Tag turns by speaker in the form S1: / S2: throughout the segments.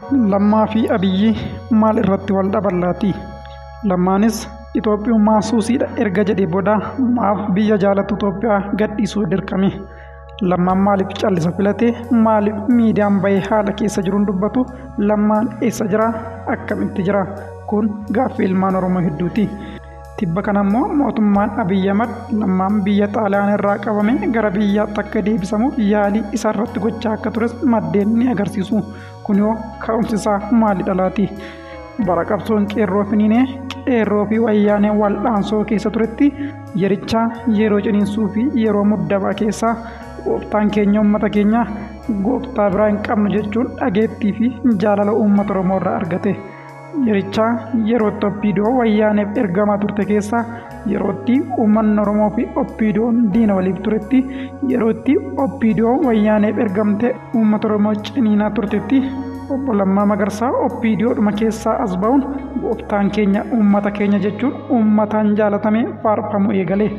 S1: Lammaa fi Abiyyi maal irratti wal dhaballaati? Lammaanis Itoophiyummaa suusiidha erga jedhee booda maaf biyya jaalatu Itoophiyaa gadhiisuu dirqame? Lammaan maaliif callisa filate? Maaliif miidiyaan bahee haala keessa jiruun dubbatu? Lammaan eessa jira? Akkamitti jira? Kun gaaffii ilmaan Oromoo hedduuti. Tibba kana immoo mootummaan Abiyyi Ahmad Lammaan biyya Xaaliyaan irraa qabame gara biyyaatti akka deebisamuuf yaalii isaa irratti gochaa akka tures maddeen ni agarsiisu. Kun yoo ka'umsi isaa maalidha laati? Bara qabsoon qeerroo finiinee qeerroo fi wayyaanee wal'aansoo keessa turetti yerichaa yeroo ciniinsuu fi yeroo muddabaa keessaa gooftaan keenya uummata keenya gooftaa biraa hin qabnu jechuun dhageettii fi jaalala uummata Oromoo irraa argate. Yerichaa yerootti Oppiidoo wayyaaneef ergamaa turte keessaa yerootti uummanni Oromoo fi Oppiidoon diina waliif turetti yerootti Oppiidoo wayyaaneef ergamte uummata Oromoo ciniinaa turtetti obbo Lammaa Magarsaa Oppiidoodhuma keessaa as ba'uun gooftaan keenya uummata keenya jechuun uummataan jaalatamee faarfamuu eegale.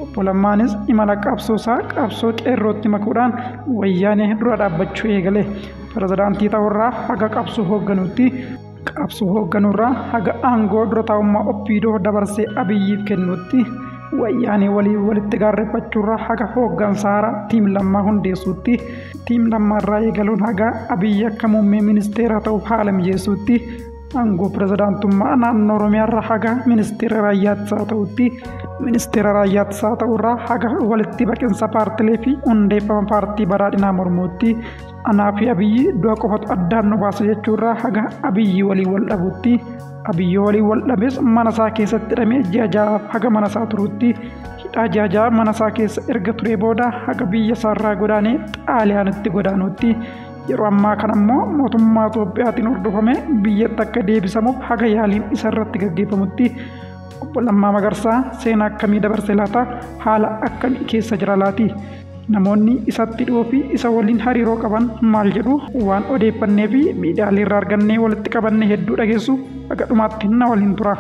S1: Obbo Lammaanis imala qabsoosaa qabsoo qeerrootti makuudhaan wayyaanee dura dhaabbachuu eegale. Pirezidaantii ta'urraa haga qabsoo hoogganuutti qabsoo hoogganurraa haga aangoo dura taa'ummaa Oppiidoo dabarsee Abiyyiif kennuutti wayyaanee walitti gaarreeffachuurraa haga hooggansa haaraa tiim Lammaa hundeessuutti tiim Lammaarraa eegaluun haga Abiyyi akka muummee ministeeraa ta'uuf haala mijeessuutti aangoo pirezidaantummaa naannoo Oromiyaarraa haga ministeera raayyaa ittisaa ta'utti ministeera raayyaa ittisaa ta'urraa haga walitti baqinsa paartilee fi hundeeffama paartii badhaadhinaa mormuutti anaa fi Abiyyi du'a qofatu addaan nu baasa jechuurraa haga Abiyyi waliin wal dhabuutti Abiyyi waliin wal dhabes mana isaa keessatti hidhamee ji'a ja'aaf haga mana isaa turuutti hidhaa ji'a ja'a mana isaa keessa erga turee booda haga biyya isaarraa godaanee Xaaliyaanitti godaanuutti yeroo ammaa kana immoo mootummaa Itoophiyaatiin hordofame biyyatti akka deebisamuuf haga yaaliin isa irratti gaggeeffamutti obbo Lammaa Magarsaa seenaa akkamii dabarsee laata? Haala akkamii keessa jira laati? Namoonni isatti dhiyoo fi isa waliin hariiroo qaban maal jedhu? Waan odeeffannee fi miidiyaalee irraa argannee walitti qabannee hedduu dhageessu haga dhumaatti na waliin tura.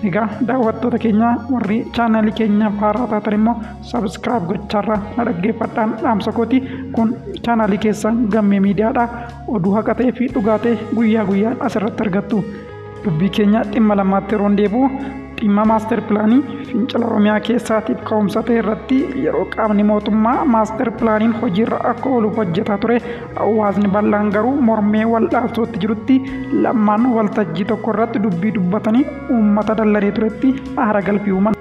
S1: Egaa daawwattoota keenya warri chaanalii keenya haaraa taatan immoo sabiskiraayib gochaarra na dhaggeeffadhaan dhaamsa kooti. Kun chaanalii keessan gammee miidiyaadha. Oduu haqa ta'ee fi dhugaa ta'e guyyaa guyyaan asirratti argattu. Dubbii keenya dhimma lammaatti yeroo deebi'u dhimma maaster pilaanii fincila Oromiyaa keessaatiif ka'umsa ta'e irratti yeroo qaamni mootummaa maaster pilaaniin hojiirra akka ooluuf hojjetaa ture hawaasni bal'aan garuu mormee wal'aansootti jirutti Lammaan waltajjii tokko irratti dubbii dubbatanii uummata dallanee turetti aara galfii uuman.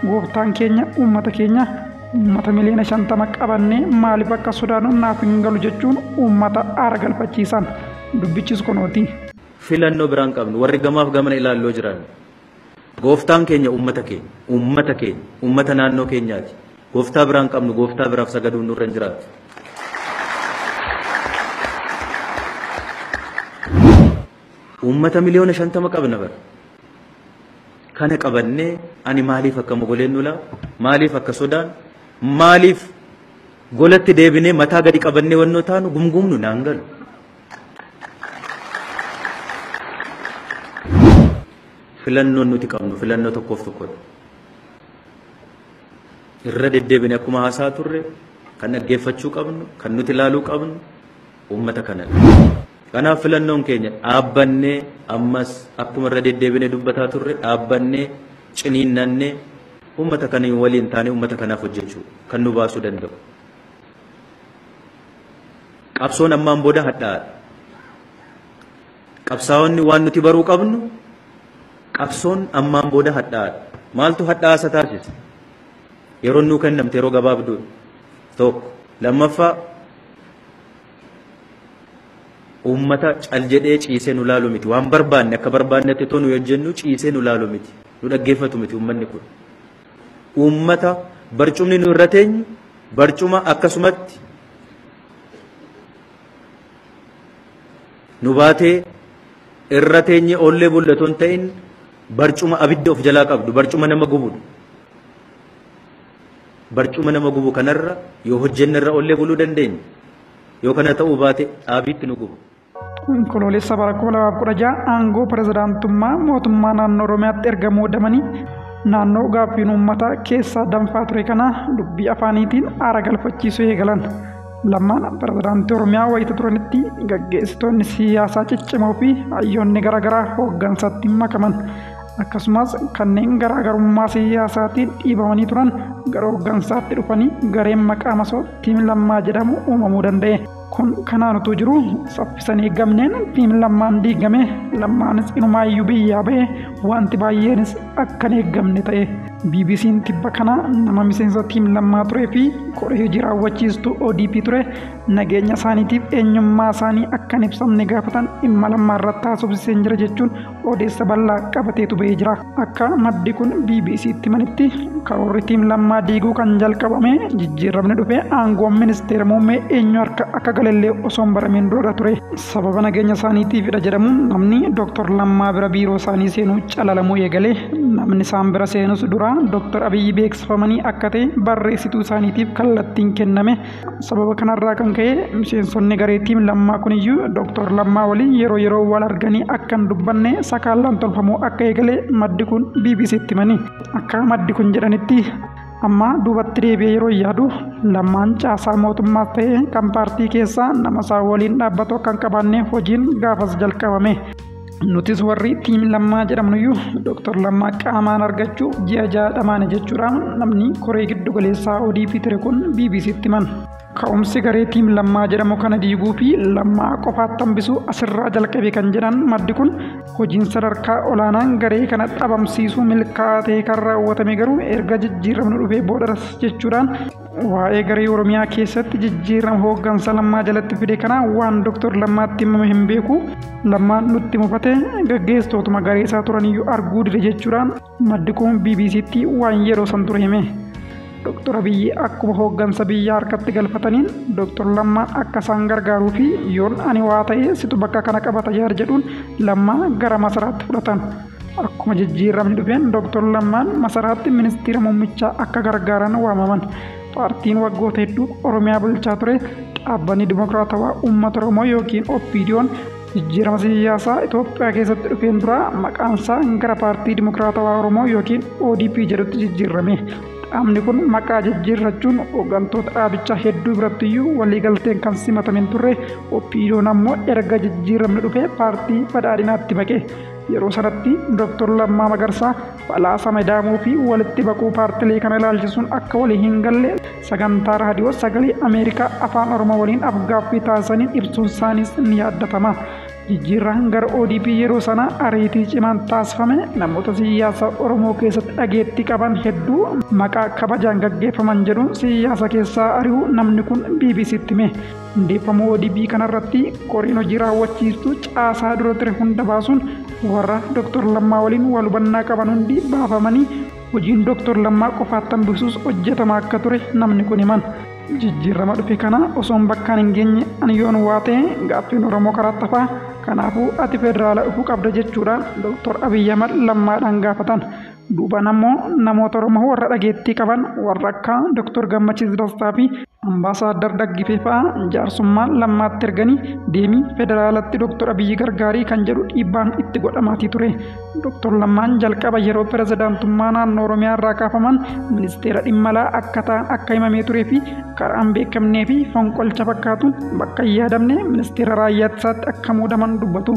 S1: Gooftaan keenya uummata miliyoona 50 qabannee maaliif akka sodaanu naaf hin galu jechuun uummata aara galfachiisan. Dubbichis kunooti.
S2: Filannoo biraan qabnu warri gamaaf gamana ilaalloo jiran. Gooftaan keenya uummata naannoo keenyaati. Gooftaa biraan qabnu gooftaa biraaf sagaduun nurra hin jiraatu. Uummata miliyoona 50 qabna bara. Kana qabannee ani maaliif akka mogoleen nula? Maaliif akka sodaan? Maaliif golatti deebinee mataa gadi qabannee wannoo taanu gumgumnu naan galu. Filannoon nuti qabnu filannoo tokkoof tokkodha. Irra deddeebine akkuma haasaa turre kan dhaggeeffachuu qabnu kan nuti ilaaluu qabnu uummata kanadha. Kanaaf filannoon keenya dhaabbannee ammas akkuma irra deddeebine dubbataa turre dhaabbannee ciniinnannee uummata kana waliin taane uummata kanaaf hojjechuu kan nu baasuu danda'u. Qabsoon ammaan booda hadhaadha. Qabsaa'onni waan nuti baruu qabnu qabsoon ammaan booda hadhaadha. Maaltu hadhaasa taasisa? Yeroo nuu kennamte yeroo gabaabduu tokko. Lammaffaa uummata cal jedhee ciisee nu laalu miti. Waan barbaanne akka barbaannetti tonu hojjennu ciisee nu laalu miti. Nu dhaggeeffatu miti uummanni kun. Uummata barcumni nu irra teenyu barcuma akkasumatti nu baatee irra teenye oollee bullatoon ta'in barcuma abidda of jalaa qabdu barcuma nama gubuudha. Barcuma nama gubu kanarra yoo hojjenne irra oollee buluu dandeenya. Yoo kana ta'uu baate dhaabiitti nu gubu.
S1: Onkoloolessa bara 2016 aangoo pirezidaantummaa mootummaa naannoo Oromiyaatti erga muudamanii naannoo gaaffiin uummataa keessaa danfaa ture kana dubbii afaaniitiin aara galfachiisuu eegalan. Lammaan pirezidaantii Oromiyaa wayita turanitti gaggeessitoonni siyaasaa ciccimoo fi hayyoonni garaagaraa hooggansatti makaman. Akkasumas kanneen garaagarummaa siyaasaatiin dhiibamanii turan gara hooggansaatti dhufanii gareen maqaa masoo tiim Lammaa jedhamu uumamuu danda'e. Kun kanaan utuu jiru saffisanii eegamneen tiim Lammaan diigame. Lammaanis inumaayyuu biyyaa ba'e wanti baay'eenis akkan eeggamne ta'e. BBC'n tibba kana nama miseensa tiim Lammaa turee fi koree hojii raawwachiistuu ODP ture nageenya isaaniitiif eenyummaa isaanii akkan ibsamne gaafatan dhimma Lammaa irratti haasofsiisee jira jechuun odeessa bal'aa qabateetu ba'ee jira. Akka maddi kun BBC'tti himanitti karoorri tiim Lammaa diiguu kan jalqabame jijjiiramni dhufe aangoon ministeera muummee eenyu harka akka galallee osoo hin barameen dura ture. Sababa nageenya isaaniitiifidha jedhamuun namni Dr. Lammaa bira biiroo isaanii seenuu calalamuu eegalee namni isaan bira seenus dura Dr. Abiyyi beeksifamanii akka ta'e barreessituu isaaniitiif kallattiin kenname. Sababa kanarraa kan ka'e miseensonni garee tiim Lammaa kuniyyuu Dr. Lammaa waliin yeroo wal arganii akka hin dubbanne sakaallaan tolfamuu akka eegale maddi kun BBC'tti himani. Akka maddi kun jedhanitti amma duubatti deebi'ee yeroo yaadu Lammaan caasaa mootummaas ta'e kan paartii keessaa nama isaa waliin dhaabbatu akka hin qabaanne hojiin gaafas jalqabame. Nutis warri tiim Lammaa jedhamnuyyuu Dr. Lammaa qaamaan argachuuf ji'a jaadhamaane jechuudhaan namni koree giddu galeessaa ODP ture kun BBC'tti himan. Ka'umsi garee tiim Lammaa jedhamu kana diiguu fi Lammaa qofaatti hambisuu asirraa jalqabe kan jedhan maddi kun hojiin sadarkaa olaanaan garee kana dhabamsiisuu milkaa'atee kan raawwatame garuu erga jijjiiramni dhufee boodaras jechuudhaan waa'ee garee Oromiyaa keessatti jijjiirama hooggansa Lammaa jalatti fide kana waan Dr. Lammaatti himame hin beeku. Lammaan nutti mufate gaggeessitootuma garee isaa turaniyyuu arguu dide jechuudhaan maddi kun BBC'tti waan yeroo san ture hime. Dr. Abiyyi akkuma hooggansa biyyaa harkatti galfataniin Dr. Lammaan akka isaan gargaaruu fi yoon ani waa ta'e situ bakka kana qabata yaada jedhuun Lammaa gara masaraatti fudhatan. Akkuma jijjiiramni dhufeen Dr. Lammaan masaraatti ministeera muummichaa akka gargaaran waamaman. Paartiin waggoota hedduu Oromiyaa bulchaa ture dhaabbanni dimokiraatawaa uummata Oromoo yookiin OPDO'n jijjiirama siyaasaa Itoophiyaa keessatti dhufeen dura maqaan isaa gara paartii dimokiraatawaa Oromoo yookiin ODP jedhutti jijjiirame. Dhaabni kun maqaa jijjiirrachuun hooggantoota dhaabichaa hedduu birattiyyuu waliigalteen kan simatameen turre. OPDO'n ammoo erga jijjiiramni dhufee paartii badhaadhinaatti baqe. Yeroo sanatti Dr. Lammaa Magarsaa falaasama daamuu fi walitti baquu paartilee kana ilaalchisuun akka walii hin galle sagantaa raadiyoo sagalee Ameerikaa afaan Oromoo waliin afgaaffii taasisaniin ibsuun isaaniis ni yaadatama. Jijjiirraan gara ODP yeroo sana ariitii cimaan taasifame namoota siyaasa Oromoo keessatti dhageettii qaban hedduu maqaa kabajaan gaggeeffaman jedhuun siyaasa keessaa ari'uu namni kun BBC'tti hime. Hundeeffamuu ODP kanarratti koreen hojii raawwachiistuu caasaa dura ture hunda baasuun warra Dr. Lammaa waliin wal hubannaa qaban hundi baafamanii hojiin Dr. Lammaa qofaatti hambisuus hojjetamaa akka ture namni kun himan. Jijjiirama dhufe kana osoon bakkaan hin geenye ani yoon waa ta'e gaaffiin Oromoo karaatti hafaa. Kanaafuu ati federaala dhufuu qabda jechuudhaan Dr. Abiyyi Ahmad Lammaadhaan gaafatan. Duubaan ammoo namoota Oromoo warra dhageettii qaban warra akka Dr. Gammachiis Dastaa fi Ambaasaadar Daggifee fa'aa jaarsummaan Lammaatti erganii deemii federaalatti Dr. Abiyyi gargaarii kan jedhu dhiibbaan itti godhamaatii ture. Dr. Lammaan jalqaba yeroo pirezidaantummaa naannoo Oromiyaa irraa kaafaman ministeera dhimma alaa akka ta'an akka himamee turee fi karaan beekamnee fi fonqolcha fakkaatuun bakka hin yaadamne ministeera raayyaa ittisaatti akka muudaman dubbatu.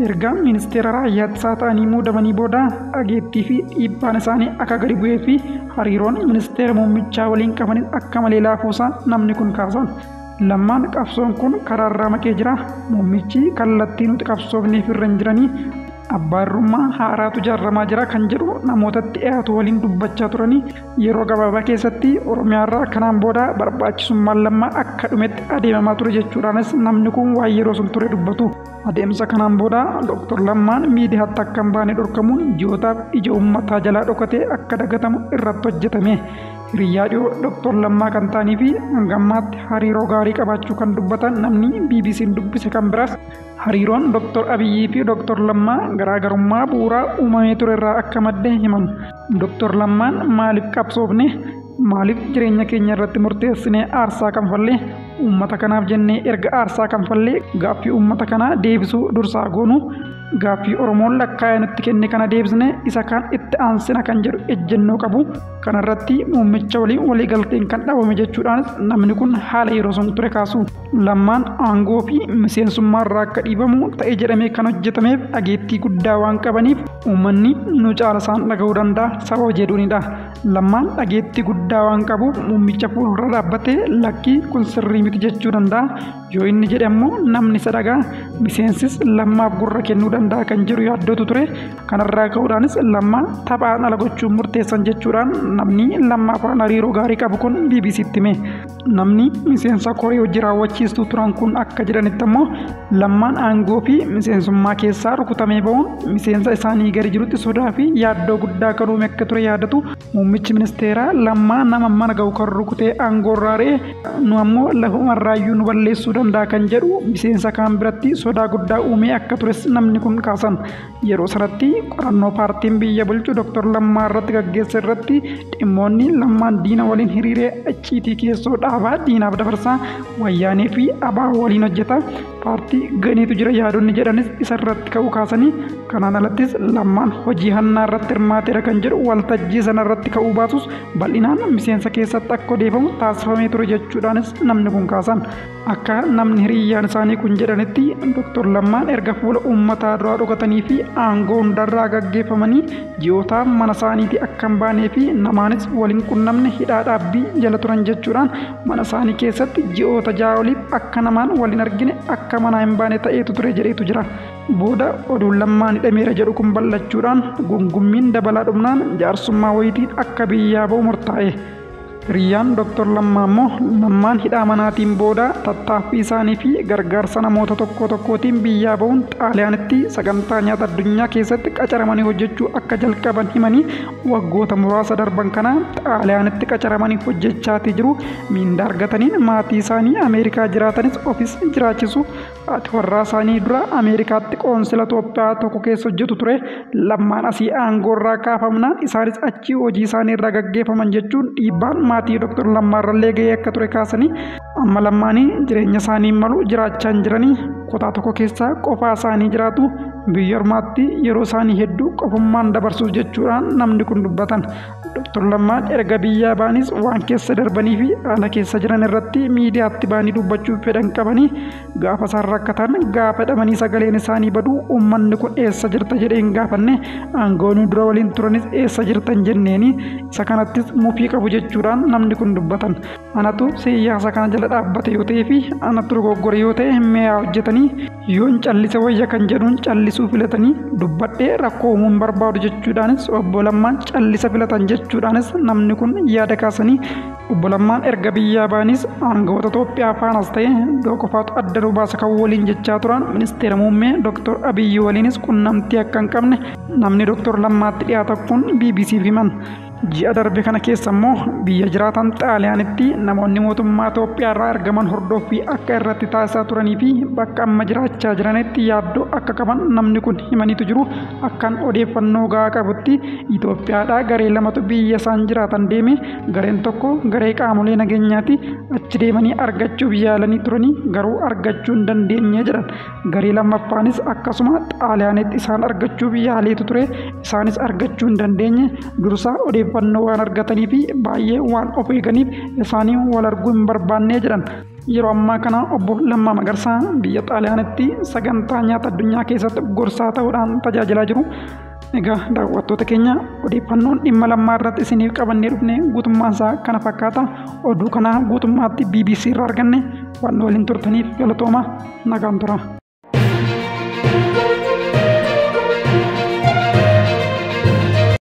S1: Erga ministeera raayyaa ittisaa ta'anii muudamanii booda dhageettii fi dhiibbaan isaanii akka gadi bu'ee fi hariiroon ministeera muummichaa waliin qabanis akka malee laafuusaa namni kun kaasan. Lammaan qabsoon kun karaarraa maqee jira. Muummichi kallattii nuti qabsoofneef irra hin jiranii abbaarrummaa haaraatu ijaaramaa jira kan jedhu namootatti dhiyaatu waliin dubbachaa turanii yeroo gabaabaa keessatti Oromiyaarraa kanaan booda barbaachisummaan Lammaa akka dhumetti adeemamaa ture jechuudhaanis namni kun waan yeroo sun ture dubbatu. Adeemsa kanaan booda Dr. Lammaan miidiyaatti akka hin baane dhorkamuun ji'ootaaf ija uummataa jalaa dhokatee akka dagatamu irratti hojjetame. Hiriyyaa dhiyoo Dr. Lammaa kan ta'anii fi hangammaatti hariiroo gaarii qabaachuu kan dubbatan namni BBC'n dubbise kan biraas hariiroon Dr. Abiyyi fi Dr. Lammaa garaagarummaa bu'uuraa uumamee ture irraa akka madde himamu. Dr. Lammaan maaliif qabsoofne? Maaliif jireenya keenya irratti murteessinee aarsaa kanfallee uummata kanaaf jennee erga aarsaa kanfallee gaaffii uummata kanaa deebisuu dursaa goonu gaaffii Oromoon lakkaa'ee nutti kenne kana deebisne isa kaan itti aansina kan jedhu ejjennoo qabu. Kanarratti muummicha waliin waliigalteen kan dhabame jechuudhaanis namni kun haala yeroo sun ture kaasu. Lammaan aangoo fi miseensummaarraa akka dhiibamu ta'ee jedhamee kan hojjetameef dhageettii guddaa waan qabaniif uummanni nu caala isaan dhaga'uu danda'a sababa jedhuunidha. Lammaan dhageettii guddaa waan qabuuf muummicha fuuldura dhaabbatee lakkii kun sirrii miti jechuu danda'a. Yoo inni jedhe ammoo namni isa dhagaa miseensis lammaaf gurra kennuu danda'a kan jedhu yaaddootu ture. Kanarraa ka'uudhaanis lammaa taphaan ala gochuun murteessan jechuudhaan namni lammaa afaan hariiroo gaarii qabu kun BBC'tti hime. Namni miseensa koree hojii raawwachiistuu turan kun akka jedhanitti ammoo lammaan aangoo fi miseensummaa keessaa rukutamee ba'uun miseensa isaanii gadi jirutti sodaa fi yaaddoo guddaa kan uume akka ture yaadatu. Muummichi ministeeraa lammaa nama mana ga'u kan rukutee aangoo irraa re'e nu ammoo lafumarraayyuu nu balleessuu danda'a kan jedhu miseensa kaan biratti sodaa guddaa uumee akka tures namni kun kaasan. Yeroo sanatti qorannoo paartiin biyya bulchu Dr. Lammaa irratti gaggeesse irratti dhimmoonni lammaan diina waliin hiriiree icciitii keessoo dhaabaa diinaaf dabarsaa wayyaanee fi abaa waliin hojjeta paartii ganiitu jira yaadonni jedhanis isa irratti ka'uu kaasanii. Kanaan alattis lammaan hojii hannaa irratti hirmaateera kan jedhu waltajjii sana irratti ka'uu baatus bal'inaan miseensa keessatti akka odeeffamu taasifamee ture jechuudhaanis namni kun kaasan. Akka namni hiriyyaan isaanii kun jedhanitti Dr. Lammaan erga fuula uummataa duraa dhokatanii fi aangoo hundarraa gaggeeffamanii ji'oota mana isaaniitii akka hin baanee fi namaanis waliin qunnamne hidhaa dhaabbii jala turan jechuudhaan mana isaanii keessatti ji'oota ja'a oliif akka namaan waliin argine akka manaa hin baane ta'eetu ture jedheetu jira. Booda oduun Lammaan hidhameera jedhu kun bal'achuudhaan gungummiin dabalaa dhumnaan jaarsummaa wayitiin akka biyyaa ba'u murtaa'e. Hiriyyaan Dr. Lammaa immoo Lammaan hidhaa manaatiin booda tattaaffii isaanii fi gargaarsa namoota tokko tokkootiin biyyaa ba'uun Xaaliyaanitti sagantaa nyaata addunyaa keessatti qacaramanii hojjechuu akka jalqaban himanii waggoota muraasa darban kana Xaaliyaanitti qacaramanii hojjechaatii jiru. Miindaa argataniin maatii isaanii Ameerikaa jiraatanis ofis jiraachisu. Haati warraa isaanii dura Ameerikaatti qoonsila Itoophiyaa tokko keessa hojjetu ture. Lammaan asii aangoo irraa kaafamnaan isaanis achi hojii isaanii irraa gaggeeffaman jechuun dhiibbaan maatii Dr. Lammaa irrallee gahee akka ture kaasanii amma Lammaanii jireenya isaanii malu jiraachaa hin jiranii kutaa tokko keessaa qofaa isaanii jiraatu. Biyya ormaatti yeroo isaanii hedduu qofummaan dabarsuuf jechuudhaan namni kun dubbatan. Dr. Lammaan erga biyyaa baanis waan keessa darbanii fi haala keessa jiran irratti miidiyaatti baanii dubbachuuf fedhan qabanii gaafa isaan rakkatan gaafa dhabanii sagaleen isaanii baduu uummanni kun eessa jirta jedhee hin gaafanne aangoonni dura waliin turanis eessa jirtan jenneeni isa kanattis mufii qabu jechuudhaan namni kun dubbatan. Anatu siyaasa kana jala dhaabbate yoo ta'ee fi anatu dogoggore yoo ta'e mi'aa hojjetanii yoon callise wayya kan jedhuun callisuu filatanii dubbadhee rakkoo uumuun barbaadu jechuudhaanis obbo Lammaan callisa filatan jechuudhaanis namni kun yaada kaasanii. Obbo Lammaan erga biyyaa baanis aangawoota Itoophiyaa faanas ta'e iddoo qofaatu adda nu baasa kan waliin jechaa turan ministeera muummee Dr. Abiyyi waliinis qunnamtii akka hin qabne namni Dr. Lammaatti dhiyaata kun BBC'f himan. Ji'a darbe kana keessa immoo biyya jiraatan Xaaliyaanitti namoonni mootummaa Itoophiyaa irraa argaman hordoffii akka irratti taasisaa turanii fi bakka amma jiraachaa jiranitti yaaddoo akka qaban namni kun himaniitu jiru. Akkan odeeffannoo gahaa qabutti Itoophiyaadhaa garee lamatu biyya isaan jiraatan deeme. Gareen tokko garee qaamolee nageenyaati. Achi deemanii argachuuf yaalanii turanii garuu argachuu hin dandeenye jedhan. Garee lammaffaanis akkasuma Xaaliyaanitti isaan argachuuf yaaleetu ture. Isaanis argachuu hin dandeenye. Dursaa odeeffannoo waan argatanii fi baay'ee waan of eeganiif isaanii wal arguu hin barbaanne jedhan. Yeroo ammaa kana obbo Lammaa Magarsaa biyya Xaaliyaanitti sagantaa nyaata addunyaa keessatti gorsaa ta'uudhaan tajaajilaa jiru. Egaa daawwattoota keenya odeeffannoon dhimma Lammaa irratti isiniif qabannee dhufne guutummaan isaa kana fakkaata. Oduu kana guutummaatti BBC irraa arganne waan waliin turtaniif galatooma nagaan tura.